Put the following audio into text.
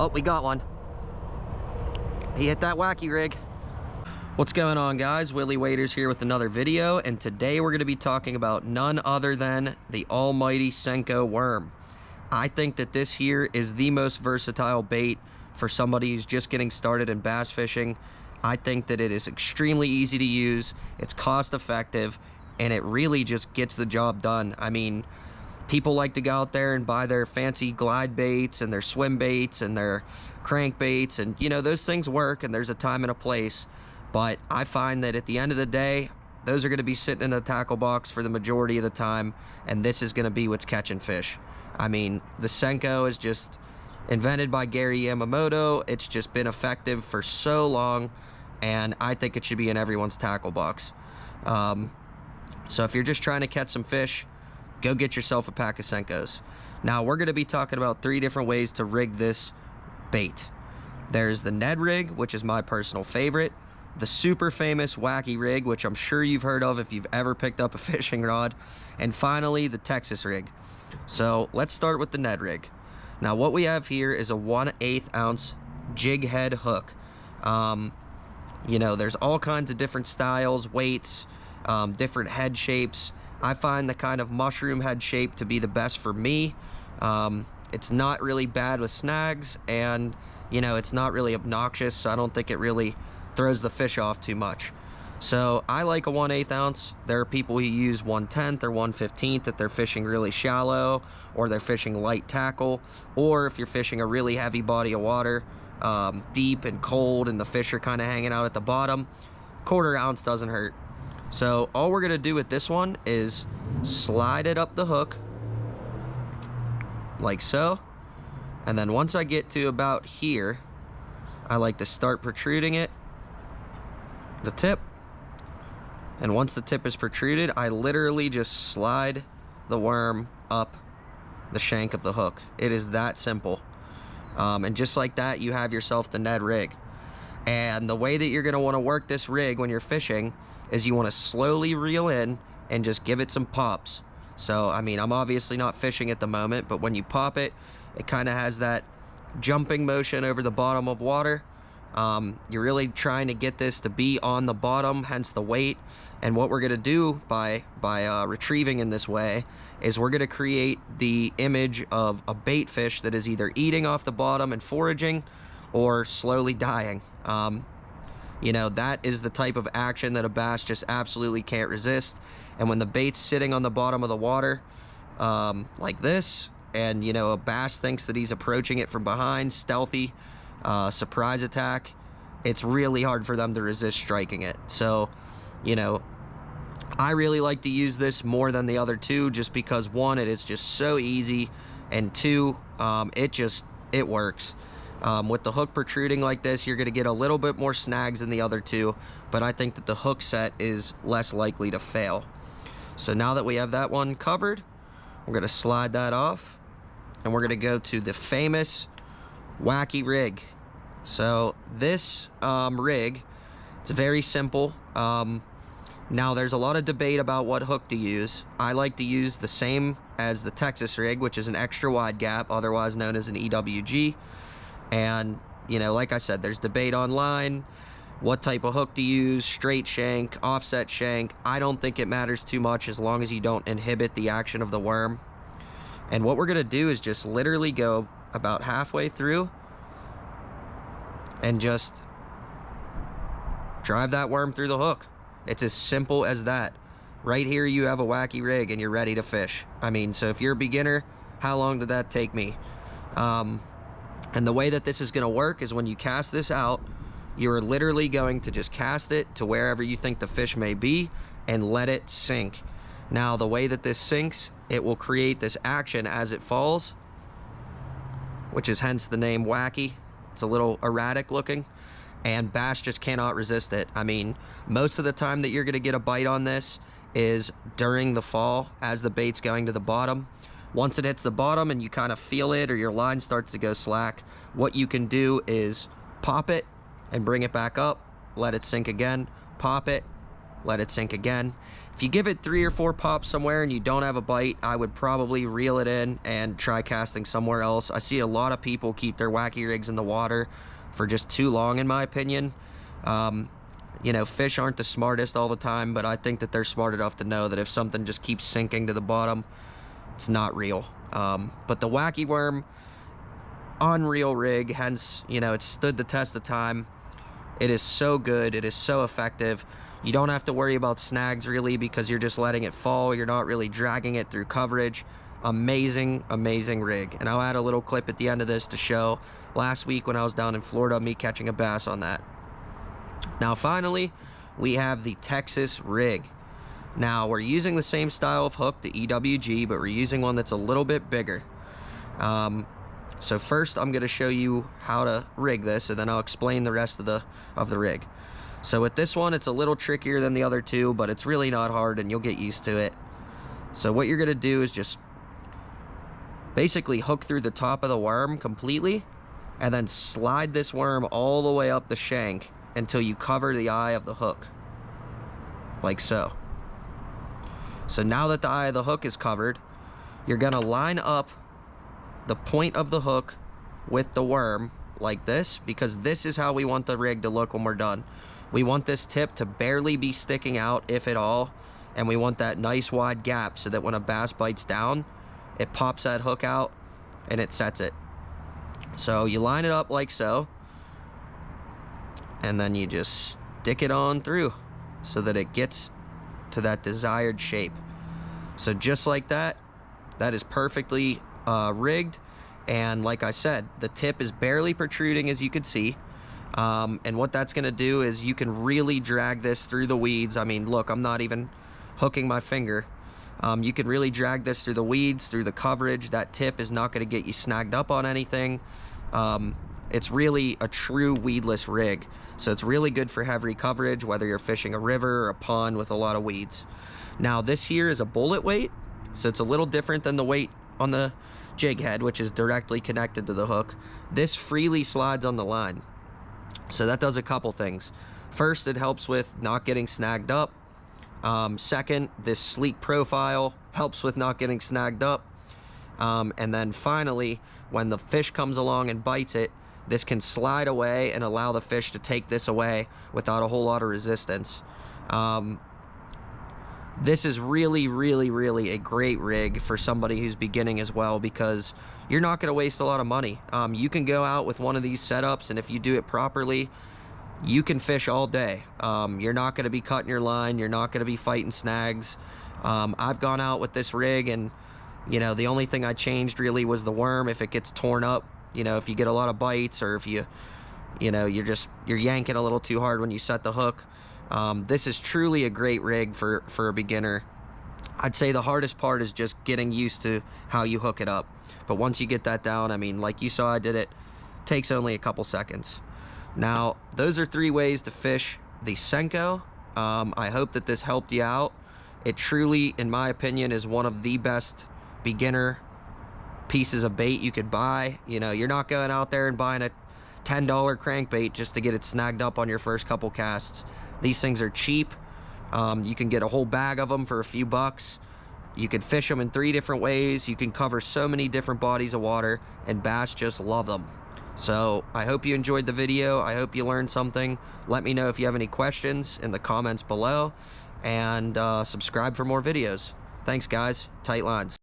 Oh, we got one. He hit that wacky rig. What's going on, guys? Willie Waiters here with another video, and today we're going to be talking about none other than the almighty Senko worm. I think that this here is the most versatile bait for somebody who's just getting started in bass fishing. I think that it is extremely easy to use, it's cost effective, and it really just gets the job done. I mean, people like to go out there and buy their fancy glide baits and their swim baits and their crank baits, and you know, those things work and there's a time and a place, but I find that at the end of the day, those are going to be sitting in the tackle box for the majority of the time, and this is going to be what's catching fish. I mean, the Senko is just invented by Gary Yamamoto. It's just been effective for so long, and I think it should be in everyone's tackle box. So if you're just trying to catch some fish, go get yourself a pack of Senkos. Now, we're going to be talking about 3 different ways to rig this bait. There's the Ned rig, which is my personal favorite, the super famous wacky rig, which I'm sure you've heard of if you've ever picked up a fishing rod, and finally the Texas rig. So let's start with the Ned rig. Now, what we have here is a 1/8 ounce jig head hook. You know, there's all kinds of different styles, weights, different head shapes. I find the kind of mushroom head shape to be the best for me. It's not really bad with snags, and you know, it's not really obnoxious, so I don't think it really throws the fish off too much. So I like a 1/8 ounce. There are people who use 1/10 or 1/15 if they're fishing really shallow, or they're fishing light tackle, or if you're fishing a really heavy body of water, deep and cold, and the fish are kind of hanging out at the bottom. 1/4 ounce doesn't hurt. So all we're gonna do with this one is slide it up the hook like so, and then once I get to about here, I like to start protruding it, the tip, and once the tip is protruded, I literally just slide the worm up the shank of the hook. It is that simple. And just like that, you have yourself the Ned rig. And the way that you're gonna wanna work this rig when you're fishing is you wanna slowly reel in and just give it some pops. So, I mean, I'm obviously not fishing at the moment, but when you pop it, it kind of has that jumping motion over the bottom of water. You're really trying to get this to be on the bottom, hence the weight. And what we're gonna do by retrieving in this way is we're gonna create the image of a bait fish that is either eating off the bottom and foraging or slowly dying. You know, that is the type of action that a bass just absolutely can't resist. And when the bait's sitting on the bottom of the water, like this, and you know, a bass thinks that he's approaching it from behind, stealthy, surprise attack, it's really hard for them to resist striking it. So, you know, I really like to use this more than the other two, just because 1, it is just so easy, and 2, it works. With the hook protruding like this, you're gonna get a little bit more snags than the other two, but I think that the hook set is less likely to fail. So now that we have that one covered, we're gonna slide that off, and we're gonna go to the famous wacky rig. So this rig, it's very simple. Now there's a lot of debate about what hook to use. I like to use the same as the Texas rig, which is an extra wide gap, otherwise known as an EWG. And you know, like I said, there's debate online what type of hook to use, straight shank, offset shank. I don't think it matters too much as long as you don't inhibit the action of the worm. And what we're gonna do is just literally go about halfway through and just drive that worm through the hook. It's as simple as that. Right here you have a wacky rig and you're ready to fish. I mean, so if you're a beginner, how long did that take me? And the way that this is gonna work is when you cast this out, you're literally going to just cast it to wherever you think the fish may be and let it sink. Now, the way that this sinks, it will create this action as it falls, which is hence the name wacky. It's a little erratic looking, and bass just cannot resist it. I mean, most of the time that you're gonna get a bite on this is during the fall as the bait's going to the bottom. Once it hits the bottom and you kind of feel it, or your line starts to go slack, what you can do is pop it and bring it back up, let it sink again, pop it, let it sink again. If If you give it 3 or 4 pops somewhere and you don't have a bite, I would probably reel it in and try casting somewhere else. I see a lot of people keep their wacky rigs in the water for just too long, in my opinion. You know, fish aren't the smartest all the time, but I think that they're smart enough to know that if something just keeps sinking to the bottom, it's not real. But the wacky worm, unreal rig, hence, you know, it's stood the test of time. It is so good. It is so effective. You don't have to worry about snags really because you're just letting it fall. You're not really dragging it through coverage. Amazing, amazing rig. And I'll add a little clip at the end of this to show last week when I was down in Florida, me catching a bass on that. Now finally, we have the Texas rig. Now we're using the same style of hook, the EWG, but we're using one that's a little bit bigger. So first I'm going to show you how to rig this, and then I'll explain the rest of the rig. So with this one, it's a little trickier than the other two, but it's really not hard and you'll get used to it. So what you're going to do is just basically hook through the top of the worm completely, and then slide this worm all the way up the shank until you cover the eye of the hook, like so. So now that the eye of the hook is covered, you're going to line up the point of the hook with the worm like this, because this is how we want the rig to look when we're done. We want this tip to barely be sticking out, if at all, and we want that nice wide gap so that when a bass bites down, it pops that hook out and it sets it. So you line it up like so, and then you just stick it on through so that it gets to that desired shape. So just like that, that is perfectly rigged. And like I said, the tip is barely protruding, as you can see. And what that's going to do is you can really drag this through the weeds. I mean, look, I'm not even hooking my finger. You can really drag this through the weeds, through the coverage. That tip is not going to get you snagged up on anything. It's really a true weedless rig. So it's really good for heavy coverage, whether you're fishing a river or a pond with a lot of weeds. Now this here is a bullet weight, so it's a little different than the weight on the jig head, which is directly connected to the hook. This freely slides on the line. So that does a couple things. First, it helps with not getting snagged up. Second, this sleek profile helps with not getting snagged up. And then finally, when the fish comes along and bites it, this can slide away and allow the fish to take this away without a whole lot of resistance. This is really, really, really a great rig for somebody who's beginning as well, because you're not going to waste a lot of money. You can go out with one of these setups, and if you do it properly, you can fish all day. You're not going to be cutting your line. You're not going to be fighting snags. I've gone out with this rig, and you know, the only thing I changed really was the worm. If it gets torn up, you know, if you get a lot of bites, or if you know, you're yanking a little too hard when you set the hook. This is truly a great rig for a beginner. I'd say the hardest part is just getting used to how you hook it up. But once you get that down, I mean, like you saw I did it, takes only a couple seconds. Now, those are 3 ways to fish the Senko. I hope that this helped you out. It truly, in my opinion, is one of the best beginner pieces of bait you could buy. You know, you're not going out there and buying a $10 crankbait just to get it snagged up on your first couple casts. These things are cheap. You can get a whole bag of them for a few bucks. You can fish them in 3 different ways. You can cover so many different bodies of water, and bass just love them. So I hope you enjoyed the video. I hope you learned something. Let me know if you have any questions in the comments below, and subscribe for more videos. Thanks guys, tight lines.